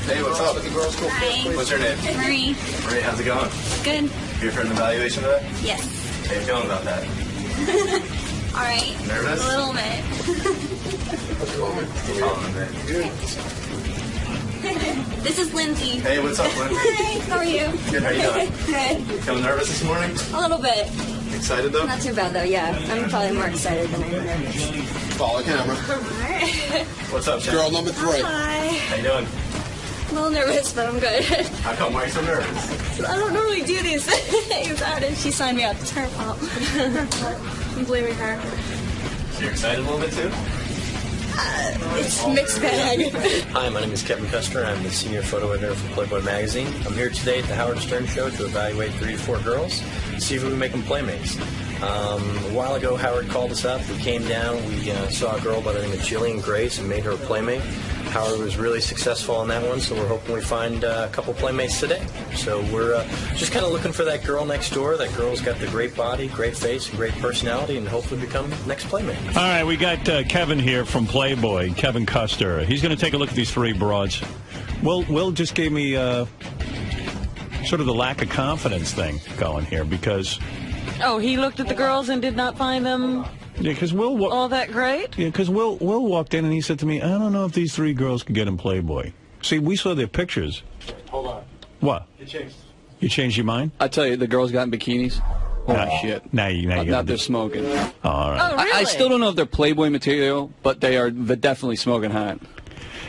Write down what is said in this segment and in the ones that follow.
Hey, what's up? Hi. What's your name? Marie. Marie, how's it going? Good. Here for an evaluation today? Yes. How you feeling about that? All right. Nervous? A little bit. This is Lindsay. Hey, what's up, Lindsay? Hi. How are you? Good, how you doing? Good. Feeling nervous this morning? A little bit. Excited, though? Not too bad though. Yeah, I'm probably more excited than I am nervous. Follow the camera. Alright. What's up, Jen? Girl number 3. Hi. How you doing? A little nervous, but I'm good. How come? Why are you so nervous? I don't normally do these things. How did she sign me up? It's her fault. I'm blaming her. So you're excited a little bit, too? It's mixed bag. Hi, my name is Kevin Custer. I'm the senior photo editor for Playboy magazine. I'm here today at the Howard Stern Show to evaluate 3 to 4 girls and see if we can make them playmates. A while ago, Howard called us up. We came down. We saw a girl by the name of Jillian Grace and made her a playmate. Howard was really successful on that one, so we're hoping we find a couple playmates today. So we're just kind of looking for that girl next door. That girl's got the great body, great face, and great personality, and hopefully become next playmate. All right, we got Kevin here from Playboy, Kevin Custer. He's going to take a look at these 3 broads. Will just gave me sort of the lack of confidence thing going here because... Oh, he looked at the girls and did not find them... Yeah, because all that great? Yeah, because Will walked in and he said to me, I don't know if these 3 girls could get in Playboy. See, we saw their pictures. Hold on. What? You changed. You changed your mind? I tell you, the girls got in bikinis. Holy shit. Now they're smoking. All right. Oh, really? I still don't know if they're Playboy material, but they're definitely smoking hot.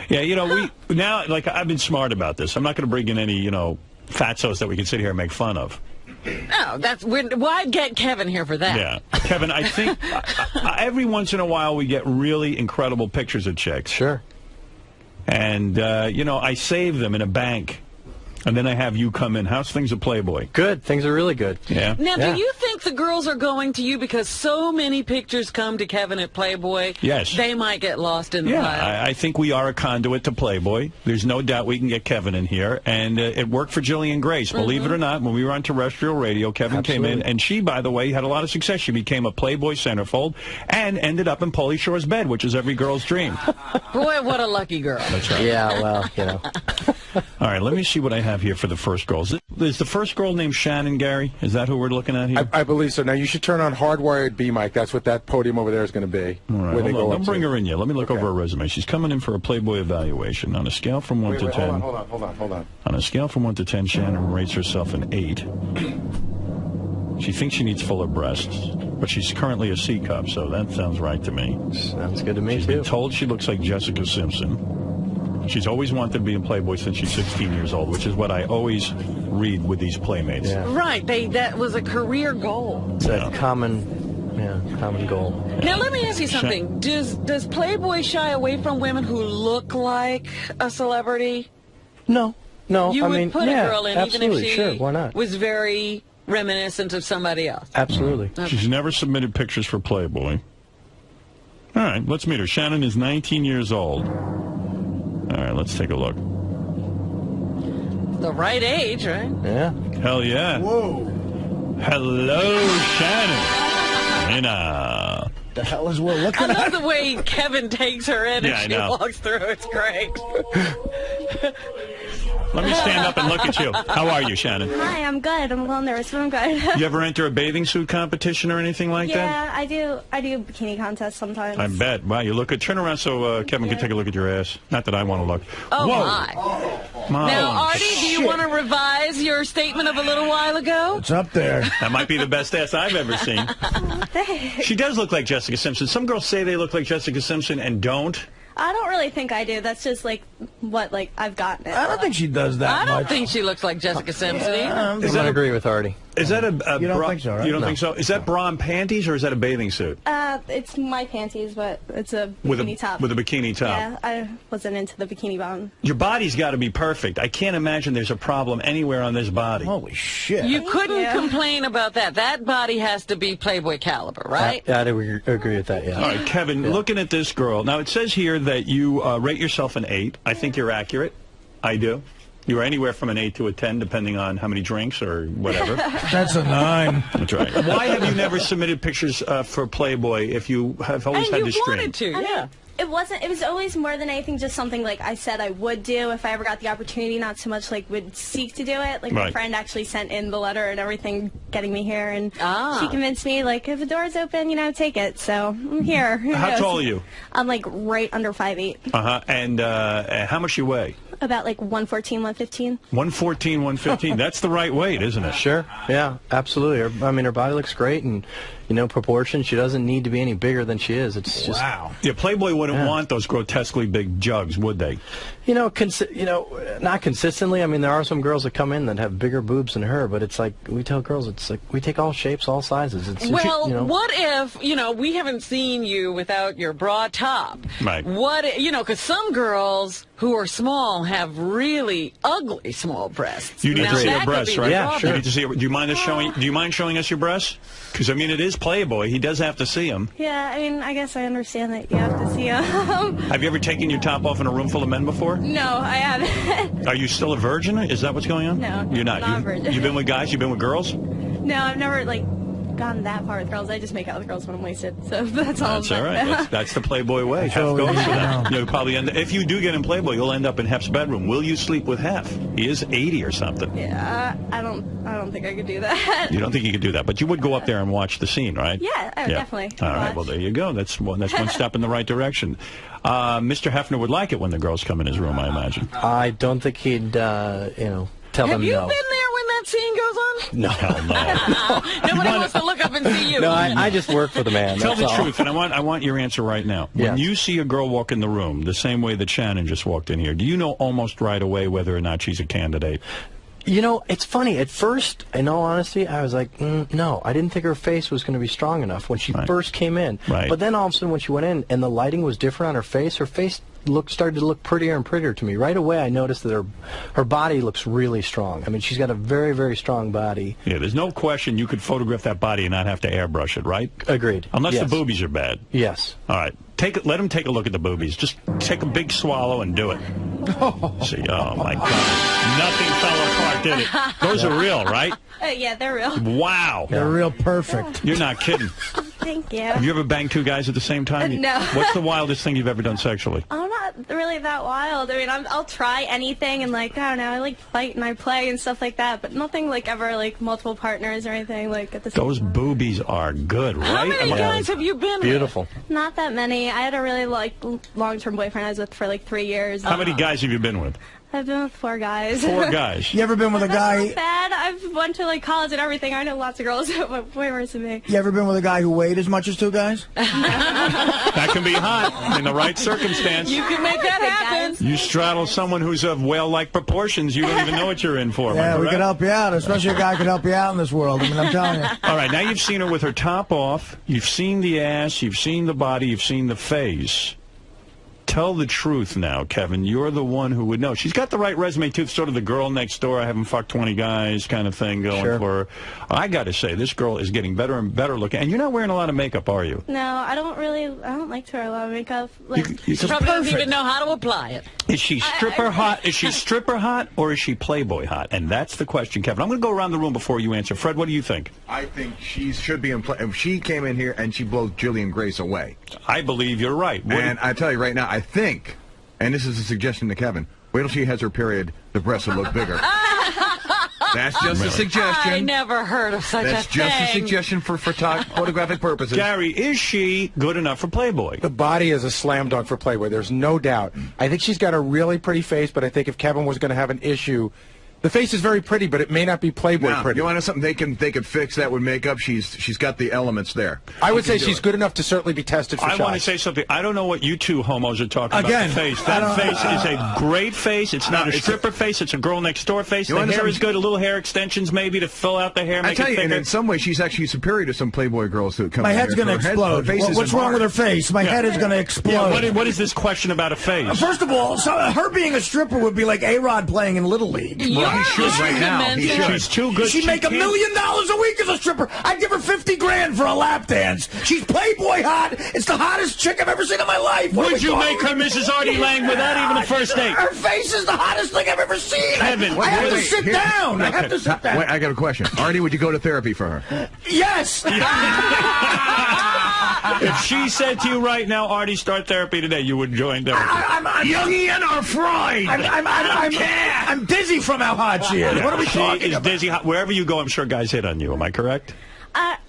Yeah, you know, we now, like, I've been smart about this. I'm not going to bring in any, you know, fatzos that we can sit here and make fun of. No, why get Kevin here for that? Yeah. Kevin, I think every once in a while we get really incredible pictures of chicks. Sure. And, you know, I save them in a bank. And then I have you come in. How's things at Playboy? Good. Things are really good. Yeah. Now, do you think the girls are going to you because so many pictures come to Kevin at Playboy? Yes. They might get lost in the pile. Yeah, I think we are a conduit to Playboy. There's no doubt we can get Kevin in here. And it worked for Jillian Grace. Believe it or not, when we were on terrestrial radio, Kevin came in. And she, by the way, had a lot of success. She became a Playboy centerfold and ended up in Pauly Shore's bed, which is every girl's dream. Boy, what a lucky girl. That's right. Yeah, well, you know. All right, let me see what I have here for the first girls. Is the first girl named Shannon, Gary? Is that who we're looking at here? I believe so. Now, you should turn on hardwired B mic. That's what that podium over there is going to be. All right, where they go Don't bring her in yet. Let me look over her resume. She's coming in for a Playboy evaluation. On a scale from 1 to 10. Hold on. On a scale from 1 to 10, Shannon rates herself an 8. She thinks she needs fuller breasts, but she's currently a C cup, so that sounds right to me. Sounds good to me, She's too. been told she looks like Jessica Simpson. She's always wanted to be in Playboy since she's 16 years old, which is what I always read with these playmates. Yeah. Right, that was a career goal. It's a common goal. Now, let me ask you something. Does Playboy shy away from women who look like a celebrity? No. You I would mean, put a girl in even if she sure, why not? was very reminiscent of somebody else. Absolutely. She's never submitted pictures for Playboy. All right, let's meet her. Shannon is 19 years old. All right, let's take a look. The right age, right? Yeah. Hell yeah. Whoa. Hello, Shannon. Nina. The hell is Will looking I love the way Kevin takes her in Yeah, I and she know. walks through. It's great. Let me stand up and look at you. How are you, Shannon? Hi, I'm good. I'm a little nervous, but I'm good. You ever enter a bathing suit competition or anything like that? Yeah, I do. I do bikini contests sometimes. I bet. Wow, you look good. Turn around so Kevin can take a look at your ass. Not that I want to look. Oh, Whoa. my. My. Now, Artie, do you want to revise your statement of a little while ago? It's up there. That might be the best ass I've ever seen. She does look like Jessica Simpson. Some girls say they look like Jessica Simpson and don't. I don't really think I do. That's just like what I've gotten it. I don't think she does that I don't much. think she looks like Jessica Simpson either. I'm going to agree with Artie. Is that a You don't bra? think so, right? You don't No. think so? Is that bra and panties or is that a bathing suit? It's my panties, but it's a With bikini top. With a bikini top. Yeah, I wasn't into the bikini bottom. Your body's got to be perfect. I can't imagine there's a problem anywhere on this body. Holy shit. You couldn't complain about that. That body has to be Playboy caliber, right? Yeah, I'd agree with that, yeah. All right, Kevin, looking at this girl. Now, it says here that you rate yourself an 8. I think you're accurate. I do. You're anywhere from an 8 to a 10, depending on how many drinks or whatever. That's a 9. That's right. Why have you never submitted pictures for Playboy if you have always And had you this dream? wanted to, yeah. It wasn't. It was always more than anything just something like I said I would do if I ever got the opportunity. Not so much like would seek to do it. Like my friend actually sent in the letter and everything, getting me here, and she convinced me like if the door's open, take it. So I'm here. How tall are you? I'm like right under 5'8". And how much you weigh? About like 114, 115. 114, 115. That's the right weight, isn't it? Sure. Yeah, absolutely. Her body looks great, and proportion. She doesn't need to be any bigger than she is. It's just Yeah, Playboy wouldn't want those grotesquely big jugs, would they? Not consistently. I mean, there are some girls that come in that have bigger boobs than her, but it's like we tell girls, it's like we take all shapes, all sizes. What if we haven't seen you without your bra top? Right. What because some girls who are small have really ugly small breasts. You need to see your breasts, right? Yeah, sure. You need to see. Do you mind us showing? Do you mind showing us your breasts? Because I mean, it is Playboy. He does have to see them. Yeah, I mean, I guess I understand that you have to see them. Have you ever taken your top off in a room full of men before? No, I haven't. Are you still a virgin? Is that what's going on? No, you're not. Not a virgin. You've been with guys. You've been with girls. No, I've never gone that far with girls. I just make out with girls when I'm wasted. So that's all. That's all right. That's the Playboy way. Hef goes for that. You'll probably if you do get in Playboy, you'll end up in Hef's bedroom. Will you sleep with Hef? He is 80 or something. Yeah, I don't think I could do that. You don't think you could do that, but you would go up there and watch the scene, right? Yeah, I would definitely. All right. Well, there you go. That's one step in the right direction. Mr. Hefner would like it when the girls come in his room, I imagine. I don't think he'd, tell them no. Have you been there when that scene goes on? No. Hell no. Nobody wants to look up and see you. No, I just work for the man. Tell the truth, and I want your answer right now. When you see a girl walk in the room, the same way that Shannon just walked in here, do you know almost right away whether or not she's a candidate? It's funny. At first, in all honesty, I was like, no. I didn't think her face was going to be strong enough when she first came in. Right. But then all of a sudden when she went in and the lighting was different on her face started to look prettier and prettier to me. Right away I noticed that her body looks really strong. I mean, she's got a very, very strong body. Yeah, there's no question you could photograph that body and not have to airbrush it, right? Agreed. Unless the boobies are bad. Yes. All right. Let him take a look at the boobies. Just take a big swallow and do it. See, oh my God. Nothing fell apart, did it? Those are real, right? Yeah, they're real. Wow. They're real perfect. You're not kidding. Thank you. Have you ever banged two guys at the same time? No. What's the wildest thing you've ever done sexually? I'm not really that wild. I mean, I'll try anything and I don't know, I fight and I play and stuff like that, but nothing ever multiple partners or anything at the same Those time. boobies are good, right? How many guys have you been Beautiful. with? Not that many. I had a really long-term boyfriend I was with for 3 years. How many guys have you been with? I've been with 4 guys. 4 guys. You ever been with a guy? That's not bad. I've went to college and everything. I know lots of girls, but way worse than me. You ever been with a guy who weighed as much as 2 guys? That can be hot in the right circumstance. You can make that happen. You straddle someone who's of whale-like proportions, you don't even know what you're in for. Yeah, we could help you out, especially a guy could help you out in this world. I mean, I'm telling you. All right, now you've seen her with her top off. You've seen the ass. You've seen the body. You've seen the face. Tell the truth now, Kevin. You're the one who would know. She's got the right resume, too. It's sort of the girl next door, I haven't fucked 20 guys kind of thing going for her. I got to say, this girl is getting better and better looking. And you're not wearing a lot of makeup, are you? No, I don't like to wear a lot of makeup. She probably doesn't even know how to apply it. Is she stripper hot? Is she stripper hot or is she Playboy hot? And that's the question, Kevin. I'm going to go around the room before you answer. Fred, what do you think? I think she should be in play. She came in here and she blows Jillian Grace away. I believe you're right. And I tell you right now, I think, and this is a suggestion to Kevin, wait till she has her period, the breasts will look bigger. That's just a suggestion. I never heard of such a thing. That's just a suggestion for photographic purposes. Gary, is she good enough for Playboy? The body is a slam dunk for Playboy. There's no doubt. I think she's got a really pretty face, but I think if Kevin was going to have an issue, the face is very pretty, but it may not be Playboy pretty. You want to know something they can fix that with makeup? She's got the elements there. I would say she's good enough to certainly be tested for I want to say something. I don't know what you two homos are talking about. The face. That face is a great face. It's not a stripper face. It's a girl next door face. The hair is good. A little hair extensions maybe to fill out the hair. I tell you, and in some way, she's actually superior to some Playboy girls who come. My head's going to explode. What's wrong with her face? My head is going to explode. Yeah, what is this question about a face? First of all, her being a stripper would be like A-Rod playing in Little League. Well, he should right now. She's too good. She'd make $1 million a week as a stripper. I'd give her $50,000 for a lap dance. She's Playboy hot. It's the hottest chick I've ever seen in my life. Would you make her Mrs. Artie Lang without even a first date? Her face is the hottest thing I've ever seen. Kevin, I have to sit down. I have to sit down. Wait, I got a question. Artie, would you go to therapy for her? Yes. If she said to you right now, Artie, start therapy today, you would join therapy. Young Ian or fried. I'm dizzy from how hot she is. Yeah, What are we talking She is about? dizzy. Wherever you go, I'm sure guys hit on you. Am I correct?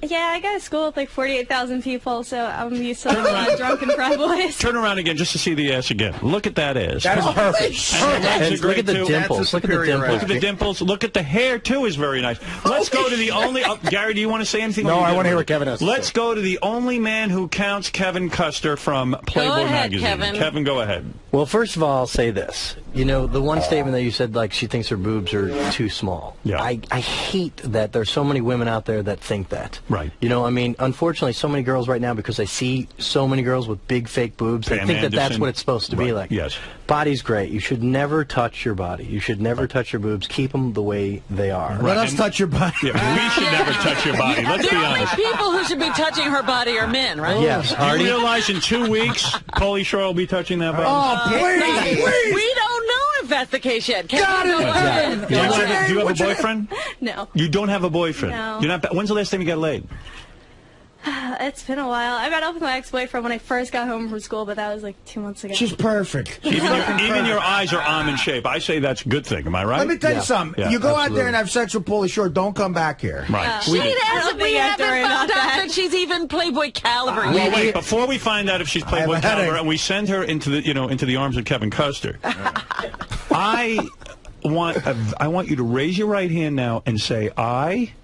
Yeah, I go to school with like 48,000 people, so I'm used to a lot of drunken frat boys. Turn around again just to see the ass again. Look at that ass. That is perfect. And the legs are Look at the great, too. dimples. Look at the dimples. Look at the dimples. Look at the hair, too, is very nice. Let's go to the only... Gary, do you want to say anything? No, I want to hear what Kevin has to Let's say. go to the only man who counts, Kevin Custer from Playboy ahead, Magazine. Kevin. Go ahead. Well, first of all, I'll say this. You know, the one statement that you said, like, she thinks her boobs are too small. Yeah. I hate that there's so many women out there that think that. Right. You know, I mean, unfortunately, so many girls right now, because I see so many girls with big fake boobs, they Pam think that that's Anderson. what it's supposed to be like. Yes. Body's great. You should never touch your body. You should never touch your boobs. Keep them the way they are. Let us touch your body. Yeah, we should never touch your body. Let's be The only honest. people who should be touching her body are men, right? Yes, Do Artie. you realize in 2 weeks, Pauly Shore will be touching that body? Oh, please. We don't know if that's the case yet. God, Kevin, go ahead. Do you have a boyfriend? No. You don't have a boyfriend? No. You're not. When's the last time you got laid? It's been a while. I got off with my ex-boyfriend when I first got home from school, but that was like 2 months ago. She's perfect. Even your eyes are almond shape. I say that's a good thing. Am I right? Let me tell you something. Yeah, You go out absolutely. there and have sex with Pauly Shore, don't come back here. Right. She hasn't. We haven't found out that she's even Playboy caliber Well, yet. wait. Before we find out if she's Playboy I have a caliber, headache. and we send her into the into the arms of Kevin Custer, I want you to raise your right hand now and say, I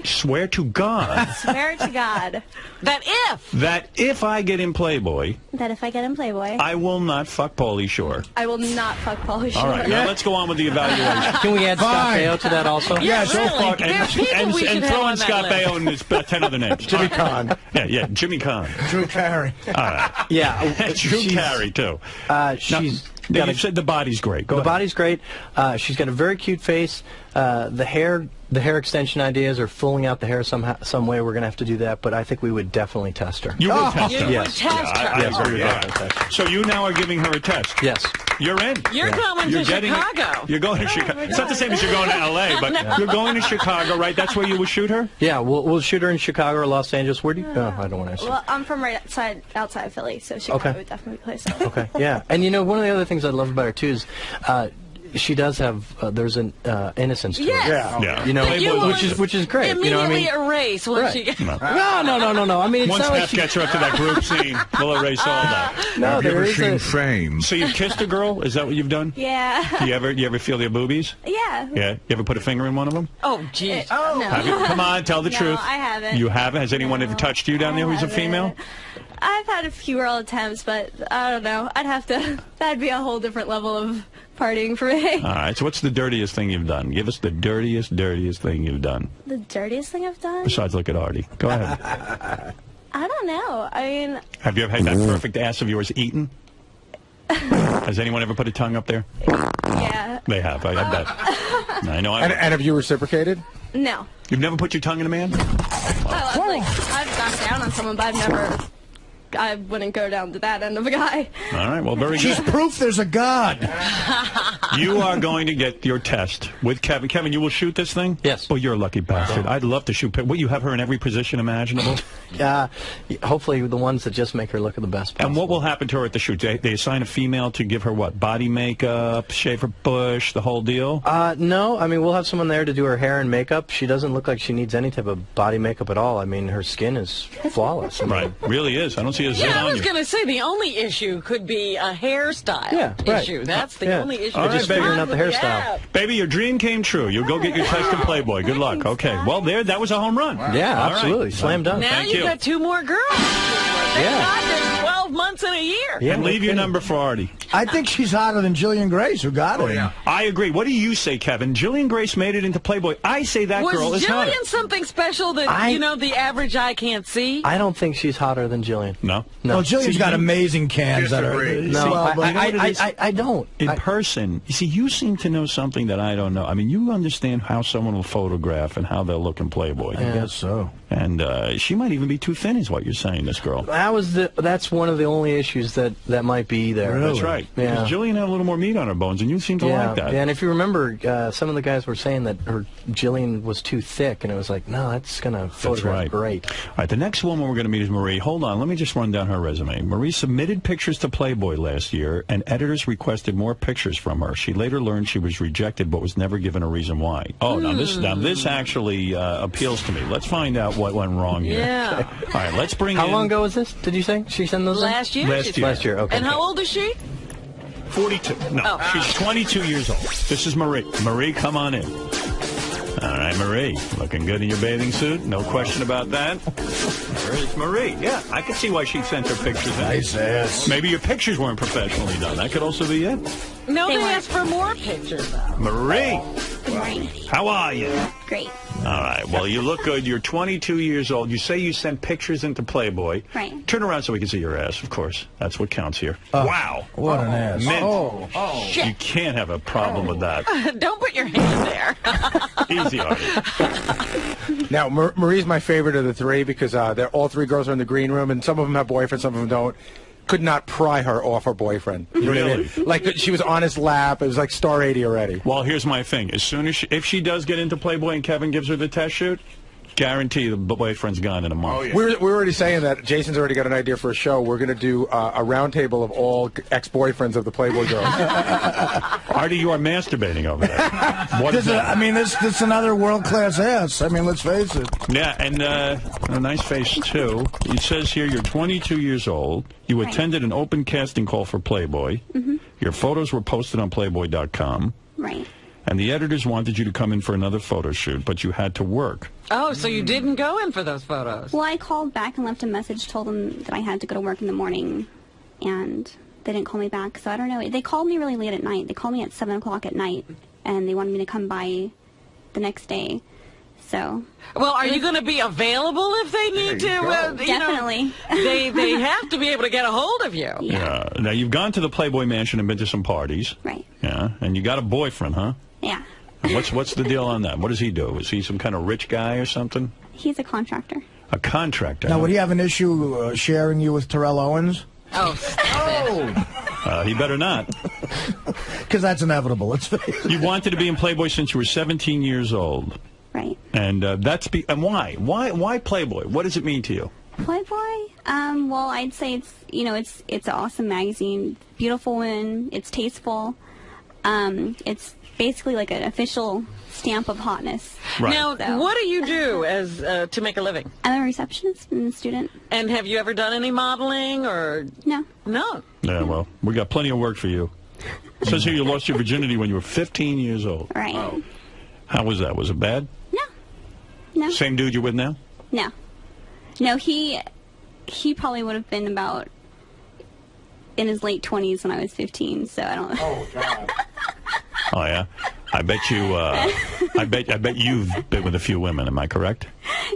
swear to God swear to God that if I get in Playboy, that if I get in Playboy, I will not fuck Pauly Shore. I will not fuck Pauly Shore. All right. Now let's go on with the evaluation. Can we add Scott Baio to that also? Yeah, So really. far, There are people we should and have throw on in that Scott list. Baio and his 10 other names. Jimmy Kahn. Yeah, Jimmy Kahn. Drew Carey. Yeah. Drew Carey, too. She's Now, you said the body's great. Go the ahead. body's great. She's got a very cute face. The hair extension ideas are filling out the hair some way. We're going to have to do that, but I think we would definitely test her. You would test her. You Yes. would test her. I agree with that. So you now are giving her a test. Yes. You're in. You're going to Chicago. You're going to Chicago. It's not the same as you're going to L.A., but you're going to Chicago, right? That's where you will shoot her? Yeah, we'll shoot her in Chicago or Los Angeles. Where do you... Oh, I don't want to say. Well, I'm from outside Philly, so Chicago Okay. would definitely be a place. Okay, yeah. And you know, one of the other things I love about her, too, is she does have, there's an innocence to Yes. her. Yeah. You know, That you will which is great. You know what I mean? Immediately erase once Right. she gets... No. I mean, it's Once not like Beth she... gets her up to that group scene, we'll erase all that. No, Have you there ever is seen a... Fame? So you've kissed a girl? Is that what you've done? Yeah. You ever feel their boobies? Yeah. Yeah. You ever put a finger in one of them? Oh, geez. No. Have you? Come on, tell the No, truth. I haven't. You haven't? Has anyone ever touched you down there who's a female? I've had a few girl attempts, but I don't know. That'd be a whole different level of partying for me. All right. So what's the dirtiest thing you've done? Give us the dirtiest thing you've done. The dirtiest thing I've done? Besides look at Artie. Go ahead. I don't know. I mean, Have you ever had that perfect ass of yours eaten? Has anyone ever put a tongue up there? yeah. They have. I bet. I know. And have you reciprocated? No. You've never put your tongue in a man? I've gone down on someone, but I wouldn't go down to that end of a guy. All right. Well, very She's good. proof there's a God. You are going to get your test with Kevin. Kevin, you will shoot this thing? Yes. Oh, you're a lucky bastard. I'd love to shoot. What, you have her in every position imaginable? Hopefully the ones that just make her look the best possible. And what will happen to her at the shoot? They assign a female to give her what? Body makeup, shave her bush, the whole deal? No, I mean, we'll have someone there to do her hair and makeup. She doesn't look like she needs any type of body makeup at all. I mean, her skin is flawless. I mean, Right. Really is. I don't see a zit Yeah, I on was you. going to say the only issue could be a hairstyle issue. That's the only issue. All right, just baby. figuring out the hairstyle. Yeah. Baby, your dream came true. You'll go get your test in Playboy. Good luck. Okay. Well, that was a home run. Yeah, All absolutely. right. Slam dunk. Now Thank you've you. got 2 more girls. Thank God there's 12 months in a year. Yeah, And leave your okay. number for Artie. I think she's hotter than Jillian Grace, who got it. yeah. I agree. What do you say, Kevin? Jillian Grace made it into Playboy. I say that girl Was is hotter. Jillian something special that, the average eye can't see? I don't think she's hotter than Jillian. No? Well, Jillian's got amazing cans that are. Disagree. No, Well, but you know what it is? I don't. In person, you see, you seem to know something that I don't know. I mean, you understand how someone will photograph and how they'll look in Playboy. I guess so. And she might even be too thin, is what you're saying, this girl. That's one of the only issues that might be there. Really? That's right. Yeah. Because Jillian had a little more meat on her bones, and you seem to like that. Yeah, and if you remember, some of the guys were saying that Jillian was too thick, and it was like, no, that's going to photograph great. All right, the next woman we're going to meet is Marie. Hold on, let me just run down her resume. Marie submitted pictures to Playboy last year, and editors requested more pictures from her. She later learned she was rejected, but was never given a reason why. Oh, now this actually appeals to me. Let's find out what went wrong here. Yeah. All right, let's bring How long ago was this? Did you say she sent those last year? Last year, okay. And how old is she? 42. No, she's 22 years old. This is Marie. Marie, come on in. All right, Marie, looking good in your bathing suit. No question about that. There's Marie. Yeah, I can see why she sent her pictures in. Nice ass. Maybe your pictures weren't professionally done. That could also be it. No, they asked for more pictures. Marie, Good morning. how are you? Great. All right. Well, you look good. You're 22 years old. You say you sent pictures into Playboy. Right. Turn around so we can see your ass, of course. That's what counts here. Wow. What an ass. Mint. Oh. You can't have a problem with that. Don't put your hand there. Easy, Artie. Now, Marie's my favorite of the three because they're all three girls are in the green room, and some of them have boyfriends, some of them don't. Could not pry her off her boyfriend. You know what I mean? Like, she was on his lap. It was like star 80 already. Well, here's my thing. As soon as if she does get into Playboy and Kevin gives her the test shoot, guarantee the boyfriend's gone in a month. Oh, yeah. We're already saying that. Jason's already got an idea for a show. We're going to do a roundtable of all ex-boyfriends of the Playboy girls. Artie, you are masturbating over there. What is that? I mean, this another world-class ass. I mean, let's face it. Yeah, and a nice face, too. It says here you're 22 years old. You attended an open casting call for Playboy. Mm-hmm. Your photos were posted on Playboy.com. Right. And the editors wanted you to come in for another photo shoot, but you had to work. Oh, so you didn't go in for those photos? Well, I called back and left a message, told them that I had to go to work in the morning, and they didn't call me back. So I don't know. They called me really late at night. They called me at 7 o'clock at night, and they wanted me to come by the next day. So. Well, are you going to be available if they need to? Definitely. They have to be able to get a hold of you. Yeah. Now, you've gone to the Playboy Mansion and been to some parties. Right. Yeah. And you got a boyfriend, huh? Yeah. And what's the deal on that? What does he do? Is he some kind of rich guy or something? He's a contractor. A contractor. Now, would he have an issue sharing you with Terrell Owens? Oh, he better not. Because that's inevitable. Let's face it. You wanted to be in Playboy since you were 17 years old. Right. And and why? Why Playboy? What does it mean to you? Playboy? Well, I'd say it's an awesome magazine. Beautiful women. It's tasteful. It's basically like an official stamp of hotness. Right. Now, what do you do as to make a living? I'm a receptionist and a student. And have you ever done any modeling or? No. No. Yeah, well, we got plenty of work for you. It says here you lost your virginity when you were 15 years old. Right. Oh. How was that? Was it bad? No. Same dude you're with now? No. No, he probably would have been about in his late 20s when I was 15, so I don't know. Oh, God. Oh, yeah? I bet you, I bet you've been with a few women, am I correct?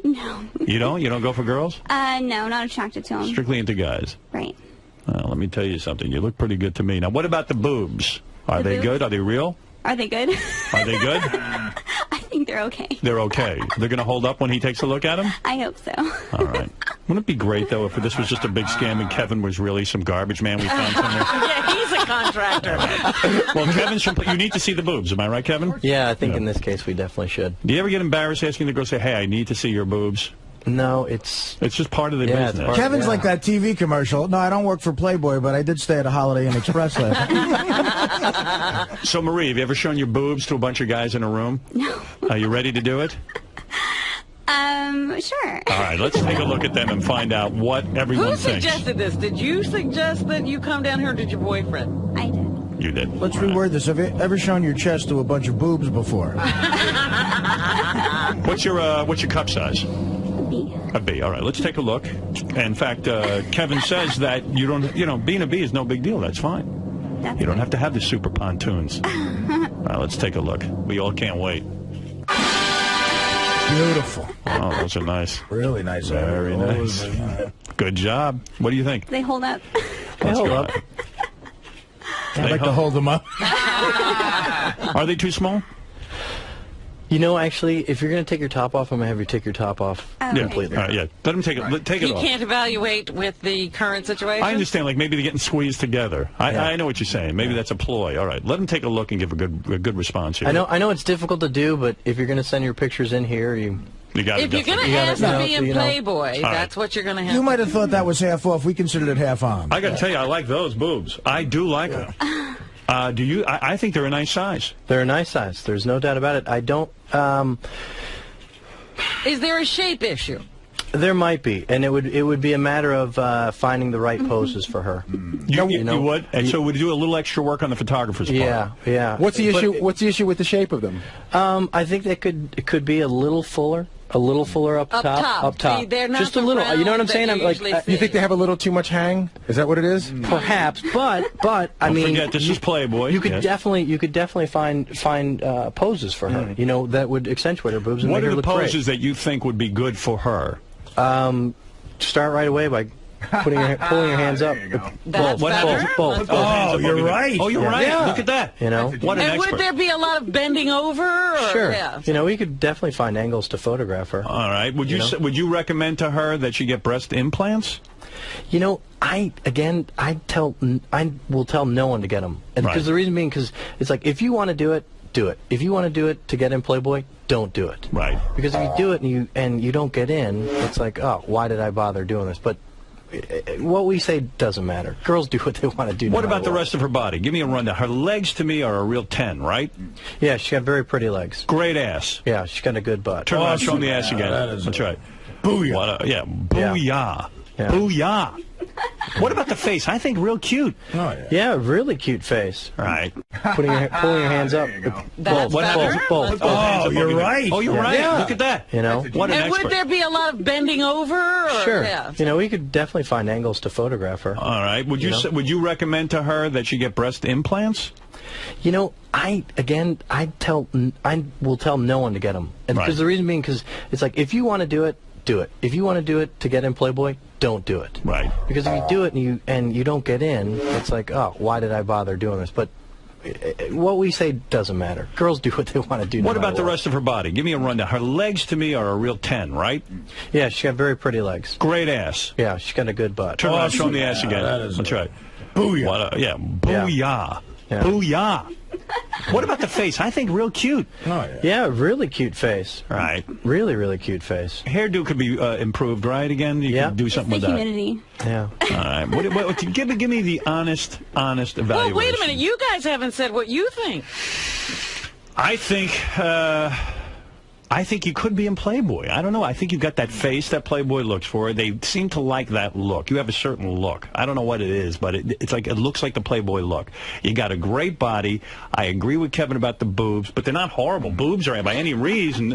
No. You don't? You don't go for girls? No, not attracted to them. Strictly into guys? Right. Well, let me tell you something. You look pretty good to me. Now, what about the boobs? Are they good? Are they real? Are they good? Are they good? I think they're okay. They're okay. They're going to hold up when he takes a look at them? I hope so. All right. Wouldn't it be great, though, if this was just a big scam and Kevin was really some garbage man we found somewhere? Yeah, he's a contractor. Well, Kevin's you need to see the boobs. Am I right, Kevin? Yeah, I think in this case we definitely should. Do you ever get embarrassed asking the girl, say, hey, I need to see your boobs? No, it's just part of the business. Kevin's like that TV commercial. No, I don't work for Playboy, but I did stay at a Holiday Inn Express last night. So, Marie, have you ever shown your boobs to a bunch of guys in a room? No. Are you ready to do it? Sure. All right, let's take a look at them and find out what everyone Who thinks. suggested this? Did you suggest that you come down here, or did your boyfriend? I did. You did. Let's reword this. Have you ever shown your chest to a bunch of boobs before? What's your cup size? B. A B. All right, let's take a look. In fact, Kevin says that being a B is no big deal. That's fine. You don't have to have the super pontoons. Let's take a look. We all can't wait. Beautiful. Oh, those are nice. Really nice. Very nice. Good job. What do you think? They hold up. Let's go. I'd like to hold them up. Are they too small? You know, actually, if you're going to take your top off, I'm going to have you take your top off completely. Yeah. Let him take it. Take it You off. can't evaluate with the current situation? I understand, like maybe they're getting squeezed together. I know what you're saying. Maybe that's a ploy. All right, let him take a look and give a good response here. I know it's difficult to do, but if you're going to send your pictures in here, you got if you're going to ask to be in Playboy, that's what you're going to have. You might have thought that was half off. We considered it half on. I got to tell you, I like those boobs. I do like them. Do you? I think they're a nice size. They're a nice size. There's no doubt about it. I don't. Is there a shape issue? There might be, and it would be a matter of finding the right poses for her. You would, and so would you do a little extra work on the photographer's part? Yeah. What's the issue? What's the issue with the shape of them? I think it could be a little fuller. A little fuller up top. See, they're not just a little. You know what I'm saying? I'm like, you think they have a little too much hang? Is that what it is? Perhaps, but I mean, forget this is Playboy. You could definitely find poses for her. You know, that would accentuate her boobs and what make her are the look poses that you think would be good for her? Start right away by pulling your hands up. Both. Oh, you're right. Oh, you're right. Yeah. Look at that. You know, what an and expert. would there be a lot of bending over? Or, sure. Yeah. You know, we could definitely find angles to photograph her. All right. Would you recommend to her that she get breast implants? You know, I will tell no one to get them, because the reason being, because it's like, if you want to do it, do it. If you want to do it to get in Playboy, don't do it. Right. Because if you do it and you don't get in, it's like, oh, why did I bother doing this? But what we say doesn't matter. Girls do what they want to do. What about the rest of her body? Give me a rundown. Her legs, to me, are a real 10, right? Yeah, she's got very pretty legs. Great ass. Yeah, she's got a good butt. Turn around, show me the ass again. That's right. Booyah. Booyah. Yeah. Booyah. What about the face? I think real cute. Oh, yeah, really cute face. All right. Pulling your hands up. That's Both. Oh, you're right. Oh, you're right. Yeah. Look at that. You know, what an and expert. would there be a lot of bending over? Or, sure. Yeah. You know, we could definitely find angles to photograph her. All right. Would you recommend to her that she get breast implants? You know, I will tell no one to get them, because the reason being, because it's like, if you want to do it, do it. If you want to do it to get in Playboy, don't do it. Right. Because if you do it and you don't get in, it's like, oh, why did I bother doing this? But what we say doesn't matter. Girls do what they want to do. What about the rest of her body? Give me a rundown. Her legs, to me, are a real 10, right? Yeah, she's got very pretty legs. Great ass. Yeah, she's got a good butt. Turn around, show me the ass again. That's right. Booyah. Booyah. Yeah. Booyah. What about the face? I think real cute. Oh, yeah, really cute face. Right. Really, really cute face. Hairdo could be improved, right? Again, you could do something with that. Humidity. Yeah. All right. Give me the honest evaluation. Well, wait a minute. You guys haven't said what you think. I think you could be in Playboy. I don't know. I think you've got that face that Playboy looks for. They seem to like that look. You have a certain look. I don't know what it is, but it's like, it looks like the Playboy look. You got a great body. I agree with Kevin about the boobs, but they're not horrible boobs or by any reason.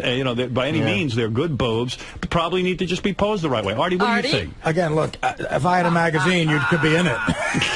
By any means, they're good boobs. But probably need to just be posed the right way. Artie, what do you think? Again, look, if I had a magazine, you could be in it.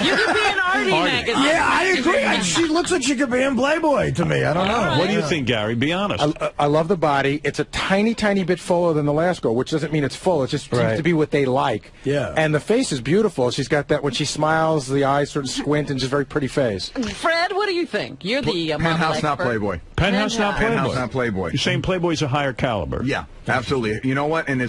You could be in Artie magazine. Yeah, I agree. She looks like she could be in Playboy to me. I don't know. What do you think, Gary? Be honest. I love the body. It's a tiny, tiny bit fuller than the last girl, which doesn't mean it's full. It just seems to be what they like. Yeah. And the face is beautiful. She's got that, when she smiles, the eyes sort of squint, and just very pretty face. Fred, what do you think? You're the Penthouse, not Playboy. Penthouse, not Playboy. Penthouse, not Playboy. You're saying Playboy's a higher caliber. Yeah, absolutely. You know what? And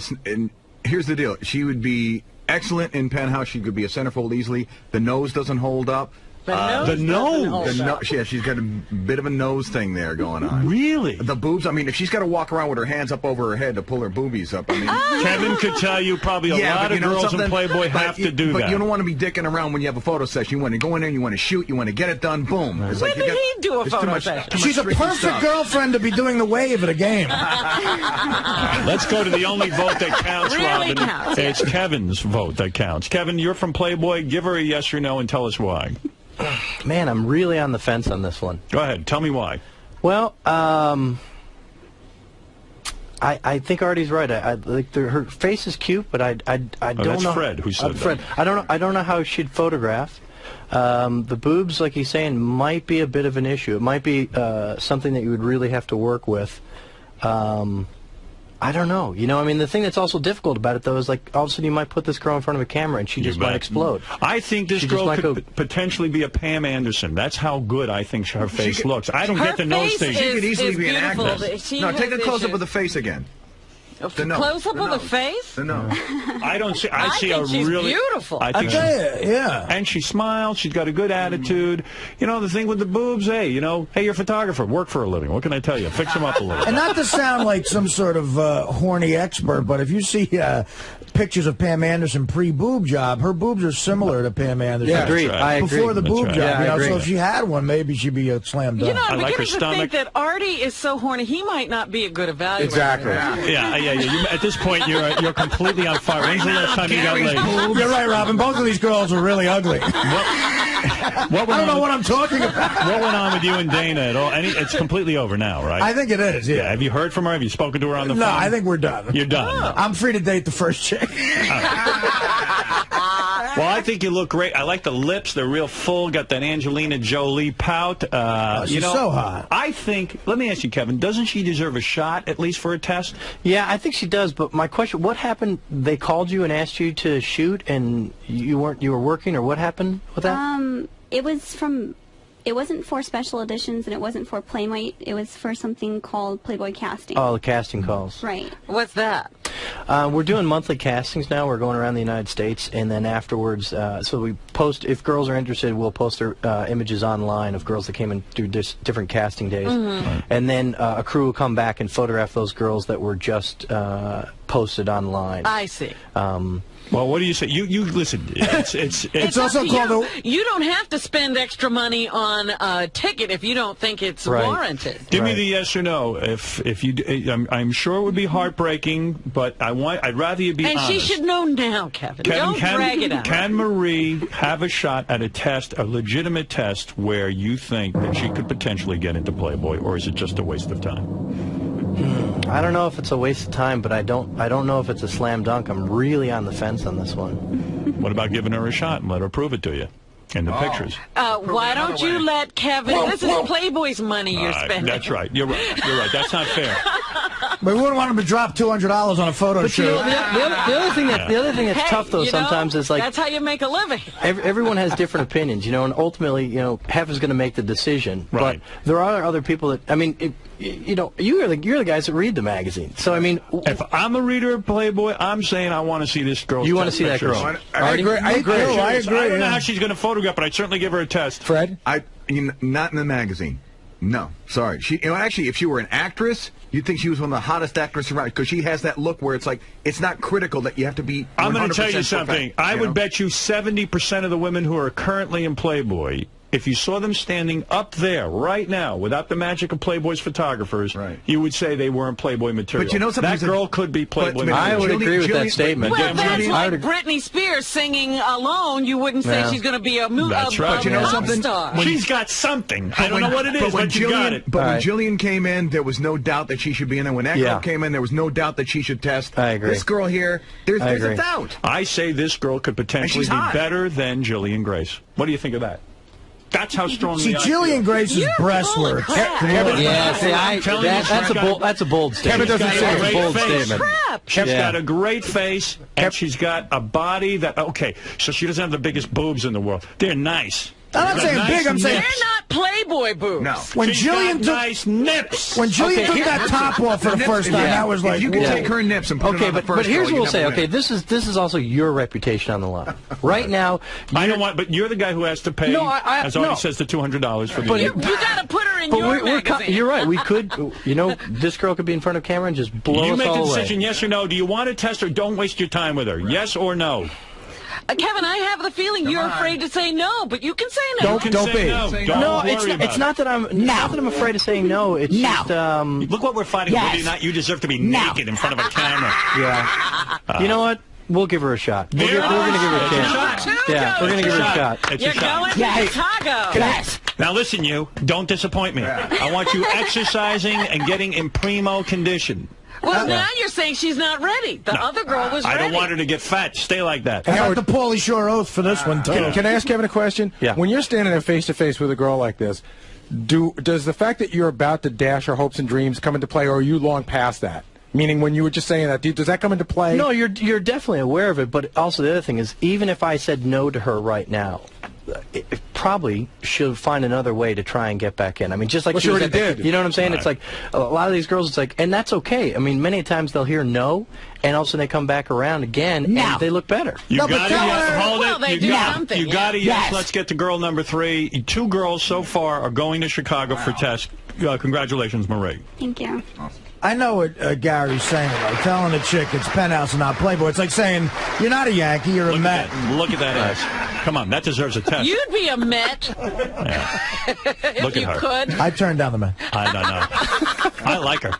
here's the deal. She would be excellent in Penthouse. She could be a centerfold easily. The nose doesn't hold up. The nose? Yeah, she's got a bit of a nose thing there going on. Really? The boobs, I mean, if she's got to walk around with her hands up over her head to pull her boobies up, I mean... Kevin could tell you probably a lot of girls in Playboy have to do that. But you don't want to be dicking around when you have a photo session. You want to go in there, you want to shoot, you want to get it done, boom. It's when did he do a photo session? She's a perfect girlfriend to be doing the wave at a game. Let's go to the only vote that counts, Really Robin. counts, yeah. It's Kevin's vote that counts. Kevin, you're from Playboy. Give her a yes or no and tell us why. Man, I'm really on the fence on this one. Go ahead. Tell me why. Well, I think Artie's right. I like her face is cute, but I don't that's know. Fred who said Fred. that. I don't know how she'd photograph. The boobs, like he's saying, might be a bit of an issue. It might be something that you would really have to work with. I don't know. You know, I mean, the thing that's also difficult about it, though, is like all of a sudden you might put this girl in front of a camera and she just might explode. I think this girl could potentially be a Pam Anderson. That's how good I think her face looks. I don't get to know things. She could easily be an actress. No, take a close-up of the face again. Close-up of the face? No. I don't see. I see think a she's really beautiful. I think yeah. And she smiles. She's got a good attitude. You know, the thing with the boobs. Hey, you know, hey, you're a photographer. Work for a living. What can I tell you? Fix them up a little. And not to sound like some sort of horny expert, but if you see pictures of Pam Anderson pre-boob job, her boobs are similar to Pam Anderson. Yeah, agreed. I agree. Before the boob job, Yeah, so if she had one, maybe she'd be a slam dunk. You know, I'm beginning to think that Artie is so horny, he might not be a good evaluator. Exactly. Yeah. You, at this point, you're completely on fire. When's the last time you got laid? You're right, Robin. Both of these girls are really ugly. I don't know what I'm talking about. What went on with you and Dana at all? It's completely over now, right? I think it is, yeah. Have you heard from her? Have you spoken to her on the phone? No, I think we're done. You're done. Oh. I'm free to date the first chick. Well, I think you look great. I like the lips. They're real full. Got that Angelina Jolie pout. She's so hot. I think, let me ask you, Kevin, doesn't she deserve a shot, at least for a test? Yeah, I think she does, but my question, what happened? They called you and asked you to shoot, and you were working, or what happened with that? It wasn't for special editions, and it wasn't for Playmate. It was for something called Playboy Casting. Oh, the casting calls. Right. What's that? We're doing monthly castings now. We're going around the United States, and then afterwards, so we post, if girls are interested, we'll post their images online of girls that came in through different casting days. And then a crew will come back and photograph those girls that were just posted online. I see. Well, what do you say? You listen. It's also called. You don't have to spend extra money on a ticket if you don't think it's warranted. Give me the yes or no. If you, I'm sure it would be heartbreaking, but I'd rather you be honest. And she should know now, Kevin. Don't drag it out. Can Marie have a shot at a test, a legitimate test, where you think that she could potentially get into Playboy, or is it just a waste of time? I don't know if it's a waste of time, but I don't know if it's a slam dunk. I'm really on the fence on this one. What about giving her a shot and let her prove it to you in the pictures? Why don't you let Kevin? This is Playboy's money you're spending. That's right. You're right. That's not fair. But we wouldn't want him to drop $200 on a photo shoot. You know, the other thing that's tough though sometimes is like that's how you make a living. Everyone has different opinions, you know, and ultimately, you know, Hef is going to make the decision. Right. But there are other people that, I mean, you know, you're the guys that read the magazine. So I mean, if I'm a reader of Playboy, I'm saying I want to see this girl. You want to see that girl? I agree. I don't know how she's going to photograph, but I'd certainly give her a test. Fred? Not in the magazine. No, sorry. Actually, if she were an actress, you'd think she was one of the hottest actresses around because she has that look where it's like it's not critical that you have to be. I'm going to tell you something. I would bet you 70% of the women who are currently in Playboy, if you saw them standing up there right now without the magic of Playboy's photographers, you would say they weren't Playboy material. But you know something? That girl could be Playboy material. I would agree with that statement. Well, that's like Britney Spears singing alone. You wouldn't say she's going to be a That's right. But you know something? Star. She's got something. I don't know what it is, but you got it. But when Jillian came in, there was no doubt that she should be in it. When that girl came in, there was no doubt that she should test. I agree. This girl here, there's a doubt. I say this girl could potentially be better than Jillian Grace. What do you think of that? That's how strongly. See, Jillian Grace's breasts were. That's a bold statement. Kevin doesn't say it's a bold statement. She's got a great face, and she's got a body that. Okay, so she doesn't have the biggest boobs in the world. They're nice. I'm not saying big. I'm saying they're not Playboy boobs. No. When Jillian took nice nips. When Jillian took that top off for the first time, that was like you can take her nips and put it on the first. But here's girl, what we'll say. Okay, this is also your reputation on the line. Right now, I don't want. But you're the guy who has to pay. No, as Artie says, the $200 for the. But you got to put her in your magazine. You're right. We could. You know, this girl could be in front of camera and just blow us all away. You make the decision, yes or no. Do you want to test her? Don't waste your time with her. Yes or no. Kevin, I have the feeling you're afraid to say no, but you can say no. Don't be. No, it's not that I'm afraid of saying no. It's just look what we're fighting for. You deserve to be naked in front of a camera. Yeah. You know what? We'll give her a shot. We're going to give her a chance. Yeah, we're going to give her a shot. You're going to Chicago. Now listen, you. Don't disappoint me. I want you exercising and getting in primo condition. Well, now you're saying she's not ready. The other girl was ready. I don't want her to get fat. Stay like that. I got the Pauly Shore oath for this one, too. Can I ask Kevin a question? Yeah. When you're standing there face-to-face with a girl like this, does the fact that you're about to dash her hopes and dreams come into play, or are you long past that? Meaning, when you were just saying that, does that come into play? No, you're definitely aware of it, but also the other thing is, even if I said no to her right now, it probably she'll find another way to try and get back in. I mean, just like she already did. You know what I'm saying? Right. It's like a lot of these girls, it's like, and that's okay. I mean, many times they'll hear no, and all of a sudden they come back around again, and they look better. You got it, yes. Hold well, it. they You do got, something. you got it, yes. Yes. Let's get to girl number 3. 2 girls so far are going to Chicago for tests. Congratulations, Marie. Thank you. I know what Gary's saying, though. Telling a chick it's Penthouse and not Playboy. It's like saying, you're not a Yankee, you're a Met. Look at that ass. Come on, that deserves a test. You'd be a Met. If Look at you her. could. I turned down the Met. I don't know. I like her.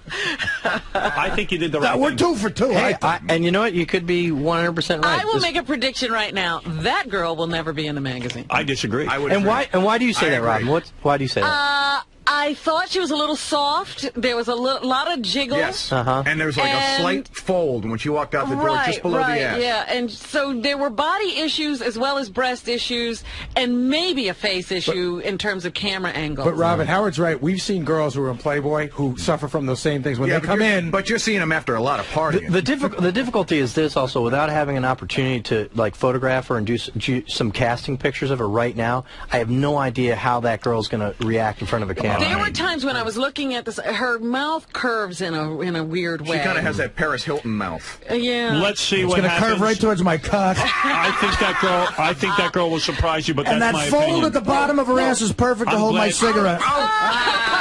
I think you did the right We're thing. 2 for 2. Hey, and you know what? You could be 100% right. I will make a prediction right now. That girl will never be in the magazine. I disagree. I would And agree. why do you say I that, agree. Robin? Why do you say that? I thought she was a little soft. There was a lot of jiggles. Yes. Uh-huh. And there was like a And- slight fold when she walked out the door, just below the ass. Yeah, and so there were body issues as well as breast issues, and maybe a face issue in terms of camera angles. But Robin, Howard's right. We've seen girls who are in Playboy who suffer from those same things when Yeah, they but come you're- in. But you're seeing them after a lot of partying. The difficulty is this also, without having an opportunity to like photograph her and do some casting pictures of her right now, I have no idea how that girl's going to react in front of a camera. There were times when I was looking at this, her mouth curves in a weird way. She kind of has that Paris Hilton mouth. Yeah. Let's see It's what going to happens. curve right towards my cock. I think that girl will surprise you, but And that's that my fold opinion. at the bottom of her ass is perfect to I'm hold my glad- cigarette.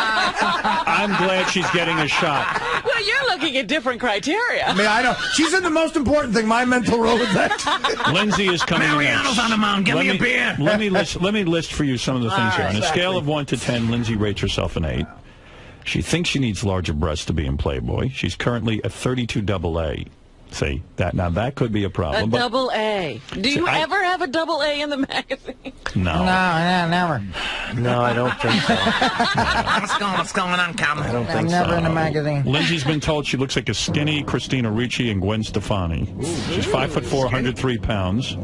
I'm glad she's getting a shot. Well, you're looking at different criteria. I mean, I know. She's in the most important thing, my mental Rolodex. Lindsay is coming in Mariano's next. on the mound. Give Let me a beer. Let me list for you some of the things here. On a exactly. scale of 1 to 10, Lindsay rates herself an 8. She thinks she needs larger breasts to be in Playboy. She's currently a 32 AA. See, that could be a problem. A but double A. Do you ever have a double A in the magazine? no. never. No, I don't think so. What's going on, Calvin? I don't think Never so. in a magazine. Lindsay's been told she looks like a skinny Christina Ricci and Gwen Stefani. She's 5'4", 103 pounds.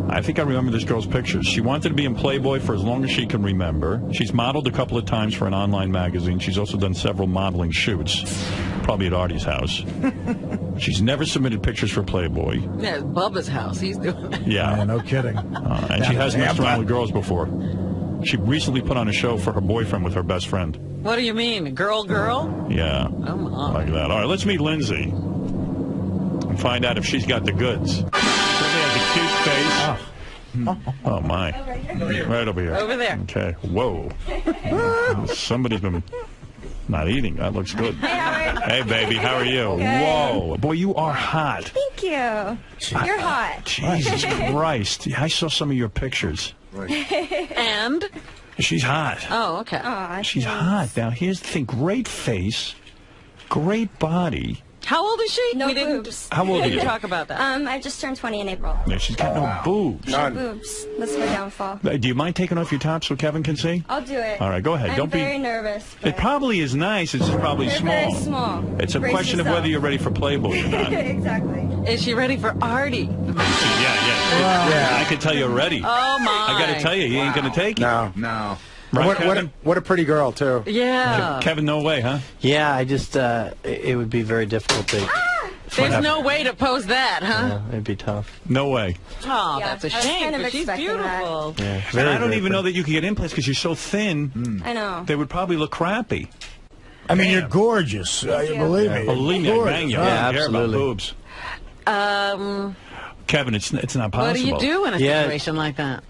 I think I remember this girl's pictures. She wanted to be in Playboy for as long as she can remember. She's modeled a couple of times for an online magazine. She's also done several modeling shoots, probably at Artie's house. She's never submitted pictures for Playboy. Yeah, it's Bubba's house. He's doing that. Yeah. No kidding. And she has messed around with girls before. She recently put on a show for her boyfriend with her best friend. What do you mean? Girl? Yeah. Oh, my. Like that. All right, let's meet Lindsay and find out if she's got the goods. She has a cute face. Oh, my. Right over here. Over there. Okay. Whoa. Somebody's been not eating. That looks good. Hey, Howard. Hey, baby. How are you? Good. Whoa. Boy, you are hot. Thank you. You're hot. Jesus Christ. I saw some of your pictures. And? She's hot. Oh, okay. Aw, She's thanks. hot. Now, here's the thing. Great face. Great body. How old is she? No we didn't boobs. How old are you? talk about that. I just turned 20 in April. Yeah, she's got no boobs. No boobs. That's my downfall. Do you mind taking off your top so Kevin can see? I'll do it. All right, go ahead. I'm Don't be- very nervous. It probably is nice. It's just probably They're small. very small. It's a Brace question of yourself. whether you're ready for Playboy or not. Exactly. Is she ready for Artie? Yeah. I can tell you're ready. Oh, my. I got to tell you, he ain't going to take it. No. Right, What Kevin? a pretty girl, too. Yeah. Kevin, no way, huh? Yeah, I just, it would be very difficult to... There's no way to pose that, huh? Yeah, it'd be tough. No way. Oh, Yeah, that's a I was shame, kind of because she's expecting beautiful. Yeah, And I don't even know that you could get implants because you're so thin. I know. They would probably look crappy. I mean, you're gorgeous. Believe me. Believe me, I Gorgeous. bang you. Yeah, I don't care about absolutely. boobs. Um, Kevin, it's not possible. what do you do in a Yeah. situation like that?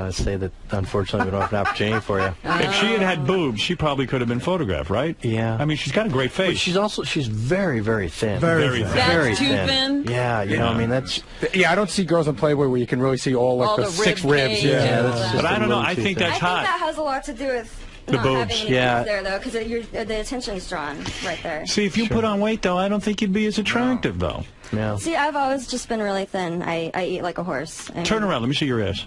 Say that, unfortunately, we don't have an opportunity for you. If she had had boobs, she probably could have been photographed, right? Yeah. I mean, she's got a great But face. she's very, very thin. Very thin. That's very too thin? Yeah, you know, I mean, that's... Yeah, I don't see girls on Playboy where you can really see all All the the 6 rib ribs. cage Yeah. and all that's that. just But I a don't know. little I too think thin. that's I think hot. that has a lot to do with The not boobs. having any Yeah. boobs there, though, because the attention's drawn right there. See, if you put on weight, though, I don't think you'd be as attractive, though. Yeah. See, I've always just been really thin. I eat like a horse. And Turn around. Let me see your ass.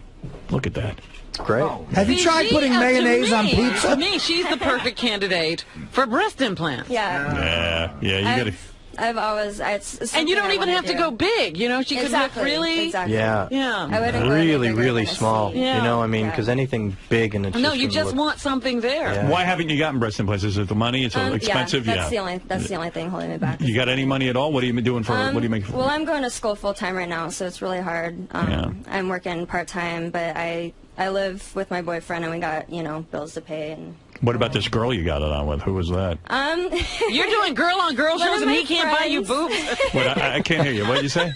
Look at that. Great. Have you See, tried putting to mayonnaise on me- pizza? To me, she's the perfect candidate for breast implants. Yeah. Yeah, you got to... I've always. It's and you don't something I even wanna have to do. go big. You know, she could look really. Exactly. Yeah. Yeah. I wouldn't go really, any bigger really than a small. C. You know, I mean, because anything big and it's No, you gonna just look- want something there. Yeah. Why haven't you gotten breast implants? Is it the money? It's expensive. Yeah, that's the only thing holding me back. You got any money at all? What are you doing for? What do you make? Well, I'm going to school full time right now, so it's really hard. I'm working part time, but I live with my boyfriend, and we got bills to pay. And What about this girl you got it on with? Who was that? You're doing girl on girl One shows, of and my he can't buy you boobs. What, I can't hear you. What did you say?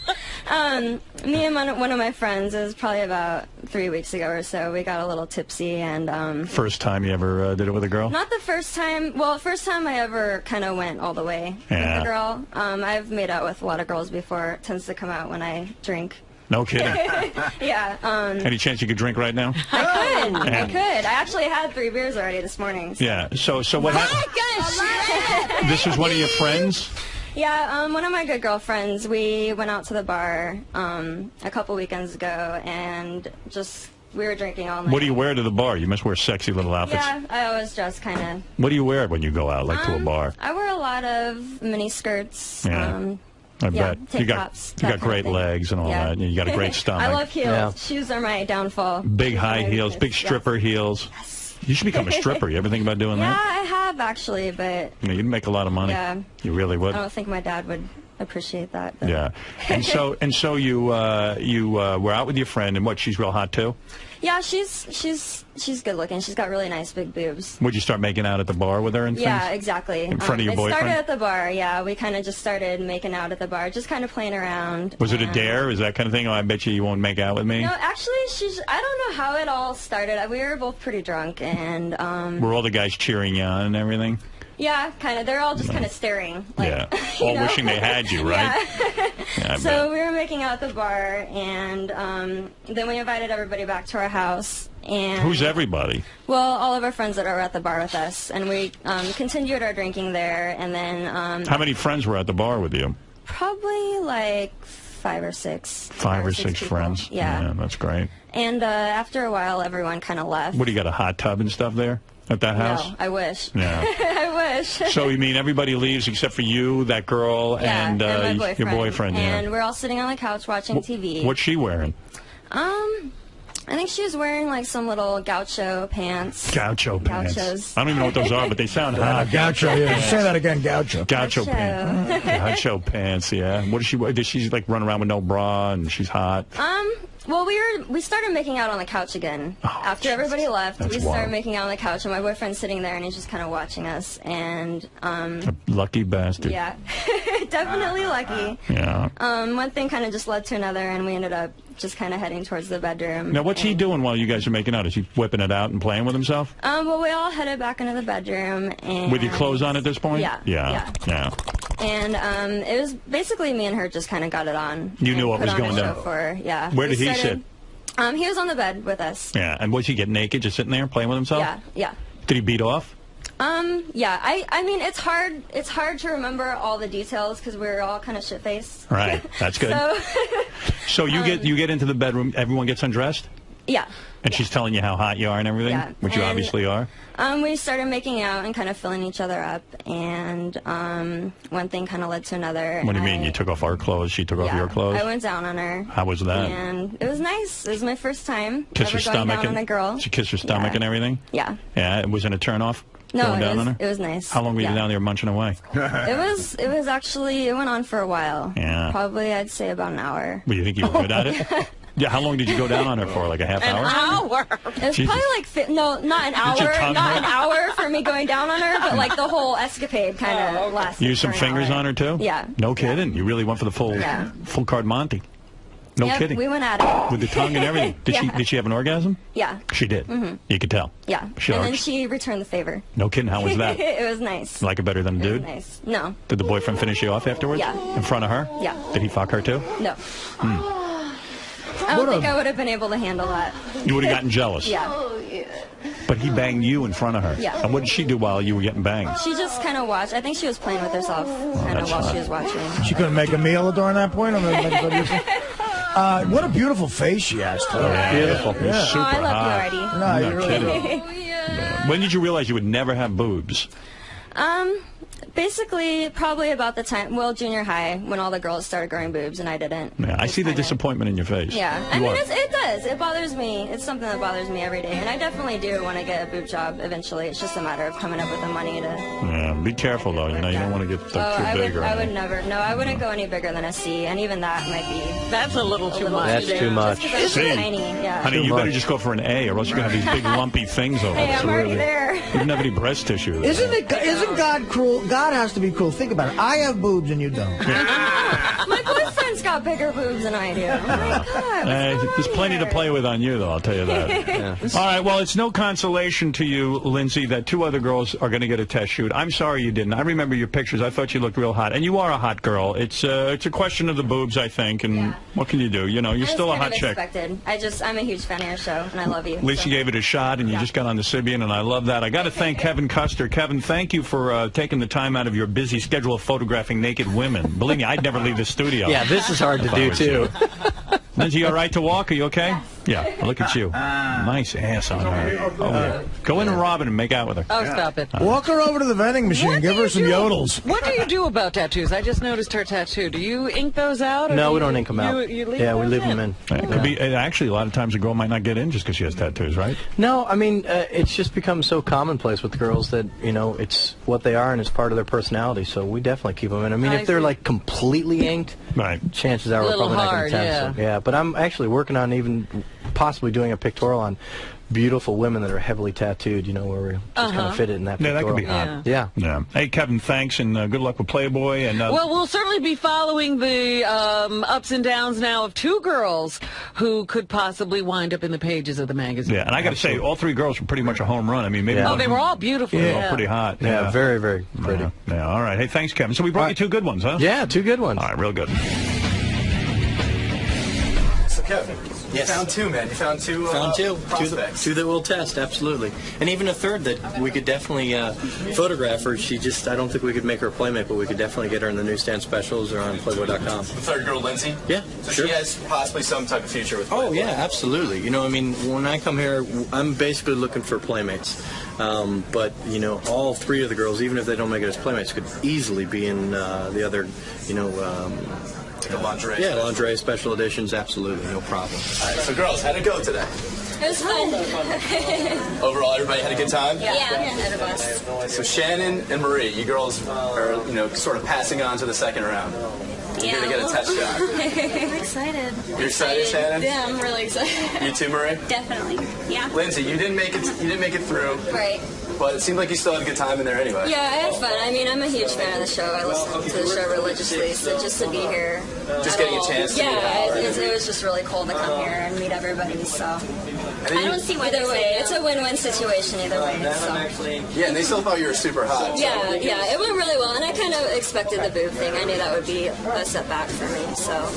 Me and one of my friends, it was probably about 3 weeks ago or so, we got a little tipsy, and First time you ever did it with a girl? not the first time. Well, first time I ever kind of went all the way with a girl. I've made out with a lot of girls before. It tends to come out when I drink. No kidding. Yeah. Any chance you could drink right now? I could. I actually had 3 beers already this morning. So. Yeah. So what happened? This was one of your friends? Yeah, one of my good girlfriends, we went out to the bar a couple weekends ago, and we were drinking all night. What do you wear to the bar? You must wear sexy little outfits. Yeah, I always dress kind of. What do you wear when you go out, like to a bar? I wear a lot of mini skirts. Yeah. I bet. Tank tops, You got great legs and all that. You got a great stomach. I love heels. Shoes are my downfall. Big high heels, big stripper heels. Yes. You should become a stripper. You ever think about doing Yeah, that? I have actually, but You'd make a lot of money. Yeah. You really would. I don't think my dad would appreciate that. But. Yeah. And so you were out with your friend, and what? She's real hot too. Yeah, she's good looking. She's got really nice big boobs. Would you start making out at the bar with her and things? Yeah, exactly. In front of your It boyfriend? started at the bar, yeah. We kind of just started making out at the bar, just kind of playing around. Was it a dare? Is that kind of thing? Oh, I bet you won't make out with me? No, actually, I don't know how it all started. We were both pretty drunk, and Were all the guys cheering you on and everything? yeah, kind of. They're all just kind of staring. Like, Yeah. All wishing they had you, right? Yeah, I So bet. we were making out at the bar, and then we invited everybody back to our house. And Who's everybody? Well, all of our friends that are at the bar with us, and we continued our drinking there, and then How many friends were at the bar with you? probably like 5 or 6. 5 or 6 people. friends. Yeah. That's great. And after a while, everyone kind of left. What do you got, a hot tub and stuff there at that house? No, I wish. Yeah. I wish. So you mean everybody leaves except for you, that girl, yeah, and, my boyfriend. your boyfriend? And Yeah. we're all sitting on the couch watching TV. What's she wearing? I think she was wearing like some little gaucho pants. Gaucho pants. Gauchos. I don't even know what those are, but they sound hot. Gaucho, yeah. Say that again, gaucho. Gaucho pants. Gaucho pants, yeah. What does she wear? Does she like run around with no bra and she's hot? Well, we started making out on the couch again. After everybody left, That's we started wild. making out on the couch, and my boyfriend's sitting there, and he's just kind of watching us. And Lucky bastard. yeah, definitely lucky. Yeah. One thing kind of just led to another, and we ended up just kind of heading towards the bedroom. Now, what's he doing while you guys are making out? Is he whipping it out and playing with himself? Well, we all headed back into the bedroom, and With your clothes on at this point? Yeah. Yeah. And it was basically me and her just kind of got it on. You knew and what put was on a going show down. For her. Yeah. Where We did he started- he was on the bed with us. Yeah. And was he get naked, just sitting there playing with himself? Yeah. Did he beat off? Yeah. I mean, it's hard to remember all the details because we were all kind of shit-faced. Right. That's good. So, So you get into the bedroom, everyone gets undressed? yeah. And she's telling you how hot you are and everything? Yeah. Which you And, obviously are? We started making out and kind of filling each other up, and one thing kind of led to another. What do you mean? You took off our clothes, she took off your clothes? I went down on her. How was that? And it was nice. It was my first time Kiss ever her going stomach down on a girl. She kissed her stomach Yeah. and everything? Yeah. Yeah, it wasn't a turn off? No, going down on her? it was nice. How long were you Yeah. down there munching away? It was actually, it went on for a while. Yeah. Probably, I'd say about an hour. Well, you think you were good at it? Yeah, how long did you go down on her for? Like a half hour? It was Jesus. probably like, no, not an Did your hour, tongue not hurt? an hour for me going down on her, but like the whole escapade kind of lasted. You used some for an fingers hour. on her too? Yeah. No kidding. You really went for the full card Monty. No Yep, kidding. we went at it. With the tongue and everything. Did she have an orgasm? Yeah. She did. Mhm. You could tell. Yeah. She And then arched. she returned the favor. No kidding. How was that? It was nice. Like it better than a It was dude? nice. No. Did the boyfriend finish you off afterwards? Yeah. In front of her? Yeah. Did he fuck her too? No. Hmm. I don't think I would have been able to handle that. You would have gotten jealous. Yeah. But he banged you in front of her. Yeah. And what did she do while you were getting banged? She just kind of watched. I think she was playing with herself kind of that's while hot. she was watching. She couldn't make a meal during that point? What a beautiful face she has, too. Beautiful. You're Yeah. super Oh, I love hot. you already. No, You're you not really kidding. When did you realize you would never have boobs? Basically, probably about the time, junior high, when all the girls started growing boobs and I didn't. Yeah, I see the disappointment in your face. Yeah, I mean, it does. It bothers me. It's something that bothers me every day, and I definitely do want to get a boob job eventually. It's just a matter of coming up with the money to... Yeah, be careful, though. You know, you don't want to get too big. I would never. No, I wouldn't go any bigger than a C, and even that might be... That's a little too much. That's too much. Just tiny, yeah. Honey, you better just go for an A, or else you're going to have these big lumpy things over Hey, there. I'm already there. You don't have any breast tissue. Isn't God cruel? God has to be cruel. Think about it. I have boobs and you don't. My boyfriend's got bigger boobs than I do. Oh my God. There's plenty to play with on you, though, I'll tell you that. Yeah. All right, well, it's no consolation to you, Lindsay, that 2 other girls are going to get a test shoot. I'm sorry you didn't. I remember your pictures. I thought you looked real hot. And you are a hot girl. It's a question of the boobs, I think, and what can you do? You know, you're still a hot chick. I'm a huge fan of your show, and I love you. At least you gave it a shot, and you just got on the Sibian, and I love that. I got to thank Kevin Custer. Kevin, thank you for taking the time out of your busy schedule of photographing naked women. Believe me, I'd never leave the studio. Yeah, this is hard to do, too. Lindsay, you all right to walk? Are you okay? Yeah, look at you. Nice ass on her. Oh, yeah. Go in and rob it and make out with her. Oh, stop it. Walk her over to the vending machine. Give her some yodels. What do you do about tattoos? I just noticed her tattoo. Do you ink those out? Or No, we don't ink them out. You leave we leave them in. It could be, actually, a lot of times a girl might not get in just because she has tattoos, right? No, I mean, it's just become so commonplace with girls that, you know, it's what they are and it's part of their personality, so we definitely keep them in. I mean, if they're, like, completely inked, chances are we're probably not going to test them. Yeah, but I'm actually working on even possibly doing a pictorial on beautiful women that are heavily tattooed, you know, where we just kind of fit it in that pictorial. Yeah, that could be hot. Yeah. Hey, Kevin, thanks, and good luck with Playboy. And well, we'll certainly be following the ups and downs now of 2 girls who could possibly wind up in the pages of the magazine. Yeah, and I got to say, all 3 girls were pretty much a home run. I mean, maybe they were all beautiful. They were all pretty hot. Yeah, very, very pretty. Yeah, all right. Hey, thanks, Kevin. So we brought you 2 good ones, huh? Yeah, 2 good ones. All right, real good. So, Kevin, you found 2, man. You found 2 prospects. 2 that we'll test, absolutely. And even a 3rd that we could definitely photograph her. I don't think we could make her a playmate, but we could definitely get her in the newsstand specials or on Playboy.com. The 3rd girl, Lindsay? Yeah, so sure. She has possibly some type of future with Playboy. Oh, yeah, absolutely. You know, I mean, when I come here, I'm basically looking for playmates. But, you know, all 3 of the girls, even if they don't make it as playmates, could easily be in the other, you know... the lingerie. Yeah, lingerie special editions, absolutely, no problem. All right, so girls, how'd it go today? It was fun. Overall, everybody had a good time? Yeah. So Shannon and Marie, you girls are, you know, sort of passing on to the 2nd round. You're going to get a test shot. I'm excited. You're excited, Shannon? Yeah, I'm really excited. You too, Marie? Definitely. Yeah. Lindsay, you didn't make it through. Right. But it seemed like you still had a good time in there anyway. Yeah, I had fun. I mean, I'm a huge fan of the show. I listen to the show religiously, so just to be here. Just getting a chance to meet Howard. It was just really cool to come here and meet everybody, so. I don't see why either way. It's a win-win situation either way. So. Yeah, and they still thought you were super hot. Yeah, it went really well, and I kind of expected the boob thing. I knew that would be a setback for me, so.